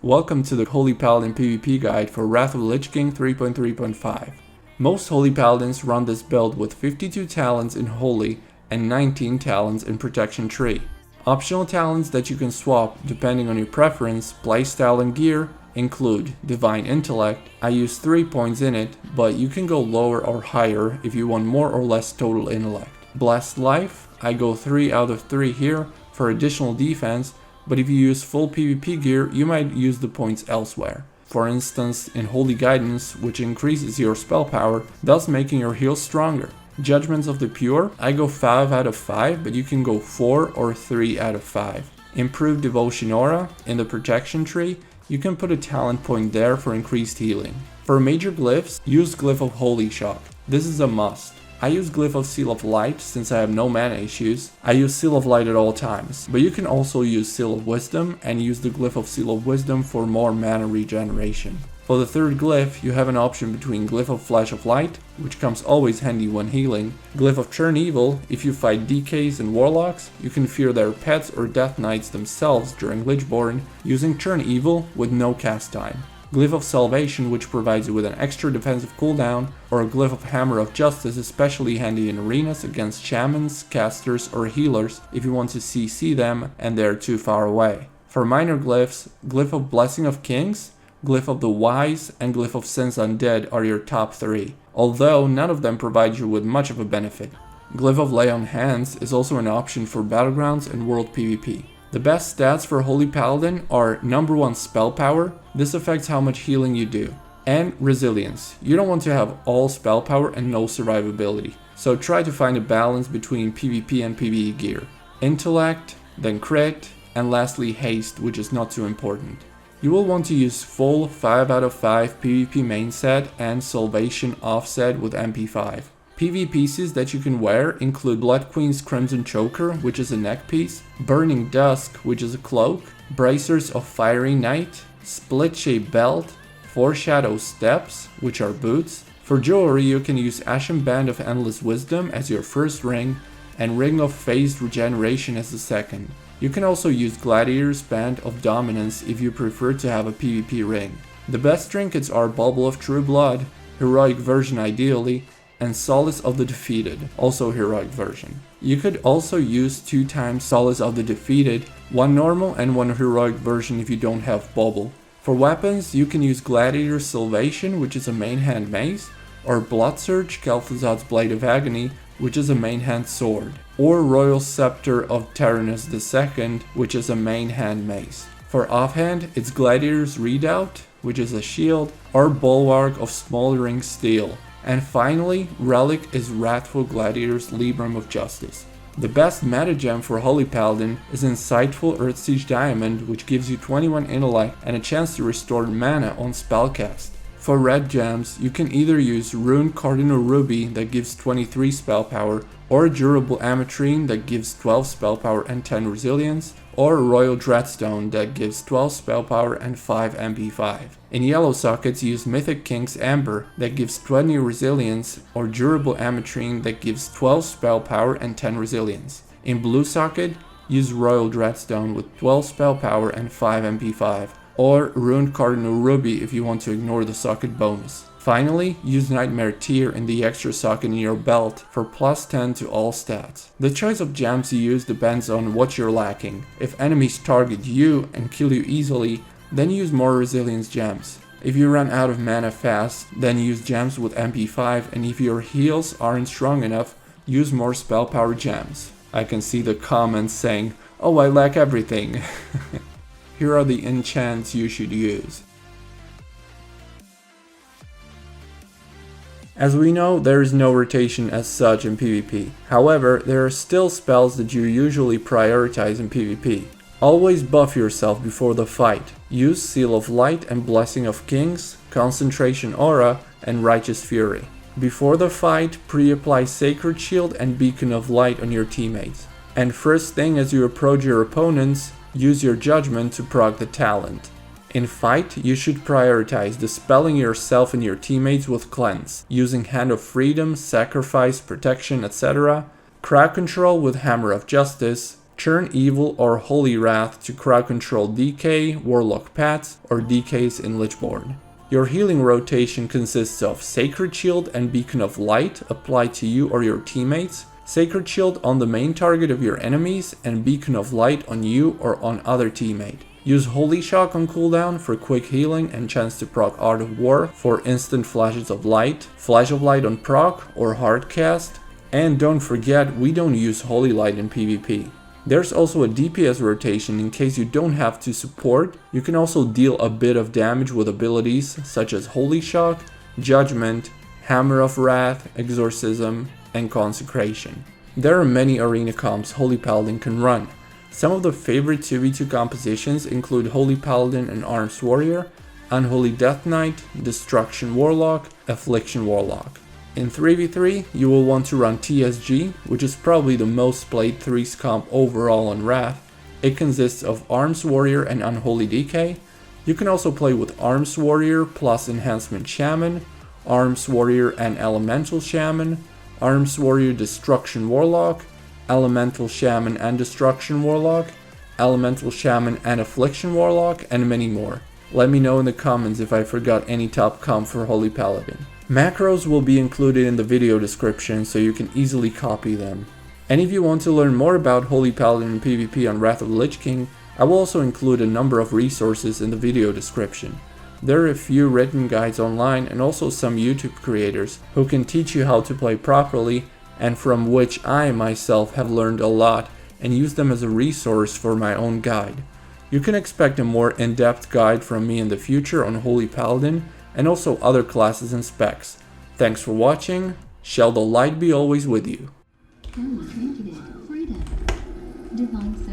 Welcome to the Holy Paladin PvP guide for Wrath of Lich King 3.3.5. Most Holy Paladins run this build with 52 talents in Holy and 19 talents in Protection Tree. Optional talents that you can swap depending on your preference, playstyle and gear include Divine Intellect. I use 3 points in it, but you can go lower or higher if you want more or less total intellect. Blessed Life, I go 3 out of 3 here for additional defense, but if you use full PvP gear, you might use the points elsewhere. For instance, in Holy Guidance, which increases your spell power, thus making your heals stronger. Judgments of the Pure, I go 5 out of 5, but you can go 4 or 3 out of 5. Improved Devotion Aura, in the Protection Tree, you can put a talent point there for increased healing. For major glyphs, use Glyph of Holy Shock. This is a must. I use Glyph of Seal of Light since I have no mana issues. I use Seal of Light at all times, but you can also use Seal of Wisdom and use the Glyph of Seal of Wisdom for more mana regeneration. For the third glyph, you have an option between Glyph of Flash of Light, which comes always handy when healing, Glyph of Churn Evil. If you fight DKs and Warlocks, you can fear their pets or Death Knights themselves during Lichborn using Churn Evil with no cast time. Glyph of Salvation, which provides you with an extra defensive cooldown, or a Glyph of Hammer of Justice, especially handy in arenas against shamans, casters or healers if you want to CC them and they're too far away. For minor glyphs, Glyph of Blessing of Kings, Glyph of the Wise and Glyph of Sins Undead are your top 3, although none of them provide you with much of a benefit. Glyph of Lay on Hands is also an option for Battlegrounds and World PvP. The best stats for Holy Paladin are number 1 spell power, this affects how much healing you do, and resilience. You don't want to have all spell power and no survivability, so try to find a balance between PvP and PvE gear. Intellect, then crit, and lastly haste, which is not too important. You will want to use full 5 out of 5 PvP main set and Salvation offset with MP5. PvP pieces that you can wear include Blood Queen's Crimson Choker, which is a neck piece, Burning Dusk, which is a cloak, Bracers of Fiery Knight, Split Shape Belt, Foreshadow Steps, which are boots. For jewelry, you can use Ashen Band of Endless Wisdom as your first ring, and Ring of Phased Regeneration as the second. You can also use Gladiator's Band of Dominance if you prefer to have a PvP ring. The best trinkets are Bauble of True Blood, Heroic version ideally, and Solace of the Defeated, also heroic version. You could also use 2 times Solace of the Defeated, 1 normal and 1 heroic version if you don't have Bauble. For weapons, you can use Gladiator's Salvation, which is a main hand mace, or Blood Surge, Kel'Thuzad's Blade of Agony, which is a main hand sword, or Royal Scepter of Tyrannus II, which is a main hand mace. For offhand, it's Gladiator's Redoubt, which is a shield, or Bulwark of Smoldering Steel. And finally, Relic is Wrathful Gladiator's Libram of Justice. The best meta gem for Holy Paladin is Insightful Earthsiege Diamond, which gives you 21 intellect and a chance to restore mana on spellcast. For red gems, you can either use Rune Cardinal Ruby that gives 23 spell power, or Durable Ametrine that gives 12 spell power and 10 resilience, or Royal Dreadstone that gives 12 spell power and 5 MP5. In yellow sockets, use Mythic King's Amber that gives 20 resilience, or Durable Ametrine that gives 12 spell power and 10 resilience. In blue socket, use Royal Dreadstone with 12 spell power and 5 MP5, or Rune Cardinal Ruby if you want to ignore the socket bonus. Finally, use Nightmare Tear in the extra socket in your belt for plus 10 to all stats. The choice of gems you use depends on what you're lacking. If enemies target you and kill you easily, then use more resilience gems. If you run out of mana fast, then use gems with MP5, and if your heals aren't strong enough, use more spell power gems. I can see the comments saying, "Oh, I lack everything." Here are the enchants you should use. As we know, there is no rotation as such in PvP. However, there are still spells that you usually prioritize in PvP. Always buff yourself before the fight. Use Seal of Light and Blessing of Kings, Concentration Aura, and Righteous Fury. Before the fight, pre-apply Sacred Shield and Beacon of Light on your teammates. And first thing as you approach your opponents, use your Judgment to proc the talent. In fight, you should prioritize dispelling yourself and your teammates with Cleanse, using Hand of Freedom, Sacrifice, Protection, etc., Crowd Control with Hammer of Justice, Churn Evil or Holy Wrath to crowd control DK, Warlock Pats, or DKs in Lichborn. Your healing rotation consists of Sacred Shield and Beacon of Light applied to you or your teammates, Sacred Shield on the main target of your enemies, and Beacon of Light on you or on other teammate. Use Holy Shock on cooldown for quick healing and chance to proc Art of War for instant flashes of light, Flash of Light on proc or hard cast, and don't forget we don't use Holy Light in PvP. There's also a DPS rotation in case you don't have to support. You can also deal a bit of damage with abilities such as Holy Shock, Judgment, Hammer of Wrath, Exorcism, and Consecration. There are many arena comps Holy Paladin can run. Some of the favorite 2v2 compositions include Holy Paladin and Arms Warrior, Unholy Death Knight, Destruction Warlock, Affliction Warlock. In 3v3, you will want to run TSG, which is probably the most played 3's comp overall on Wrath. It consists of Arms Warrior and Unholy DK. You can also play with Arms Warrior plus Enhancement Shaman, Arms Warrior and Elemental Shaman, Arms Warrior Destruction Warlock, Elemental Shaman and Destruction Warlock, Elemental Shaman and Affliction Warlock, and many more. Let me know in the comments if I forgot any top comp for Holy Paladin. Macros will be included in the video description so you can easily copy them. And if you want to learn more about Holy Paladin and PvP on Wrath of the Lich King, I will also include a number of resources in the video description. There are a few written guides online and also some YouTube creators who can teach you how to play properly, and from which I myself have learned a lot and use them as a resource for my own guide. You can expect a more in-depth guide from me in the future on Holy Paladin and also other classes and specs. Thanks for watching. Shall the light be always with you. Freedom. Device